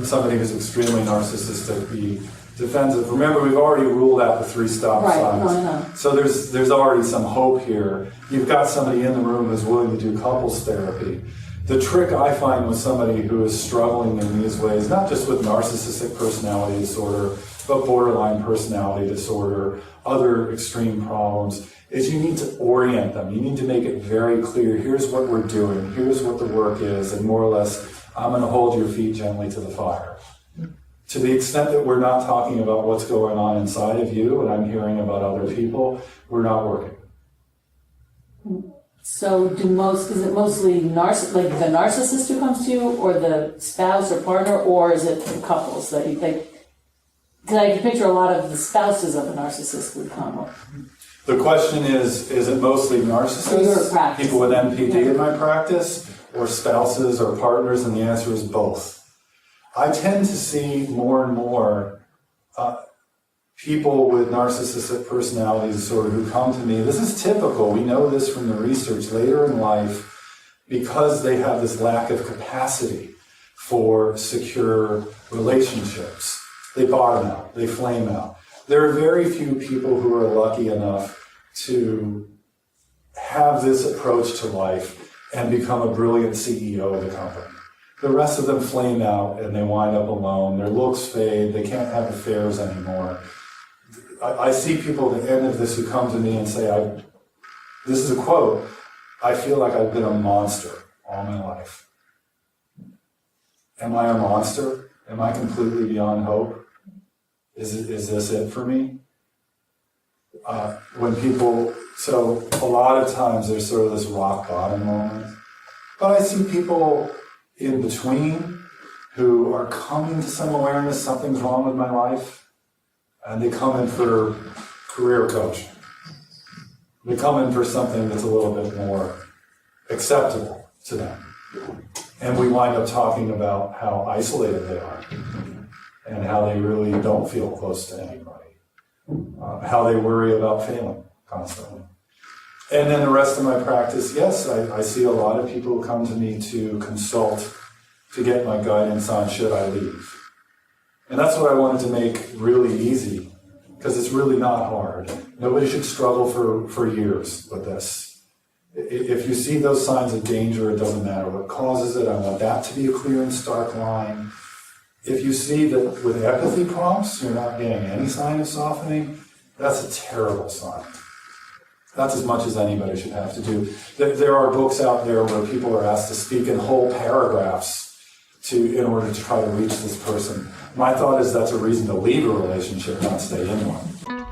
somebody who's extremely narcissistic be defensive. Remember, we've already ruled out the 3 stop signs. No. So there's already some hope here. You've got somebody in the room who's willing to do couples therapy. The trick I find with somebody who is struggling in these ways, not just with narcissistic personality disorder, but borderline personality disorder, other extreme problems, is you need to orient them. You need to make it very clear, here's what we're doing, here's what the work is, and more or less, I'm going to hold your feet gently to the fire. To the extent that we're not talking about what's going on inside of you, and I'm hearing about other people, we're not working. So is it mostly the narcissist who comes to you, or the spouse or partner, or is it the couples that you think? Because I can picture a lot of the spouses of a narcissist would come up. The question is it mostly narcissists, people with NPD in my practice, or spouses or partners? And the answer is both. I tend to see more and more people with narcissistic personality disorder who come to me. This is typical. We know this from the research later in life, because they have this lack of capacity for secure relationships. They bottom out. They flame out. There are very few people who are lucky enough to have this approach to life and become a brilliant CEO of the company. The rest of them flame out and they wind up alone. Their looks fade. They can't have affairs anymore. I see people at the end of this who come to me and say, this is a quote, "I feel like I've been a monster all my life." Am I a monster? Am I completely beyond hope? Is this it for me? So a lot of times there's sort of this rock bottom moment. But I see people in between who are coming to some awareness, something's wrong with my life, and they come in for career coaching. They come in for something that's a little bit more acceptable to them. And we wind up talking about how isolated they are and how they really don't feel close to anybody, how they worry about failing constantly. And then the rest of my practice, yes, I see a lot of people who come to me to consult, to get my guidance on should I leave. And that's what I wanted to make really easy, because it's really not hard. Nobody should struggle for years with this. If you see those signs of danger, it doesn't matter what causes it. I want that to be a clear and stark line. If you see that with empathy prompts, you're not getting any sign of softening, that's a terrible sign. That's as much as anybody should have to do. There are books out there where people are asked to speak in whole paragraphs in order to try to reach this person. My thought is that's a reason to leave a relationship, not stay in one.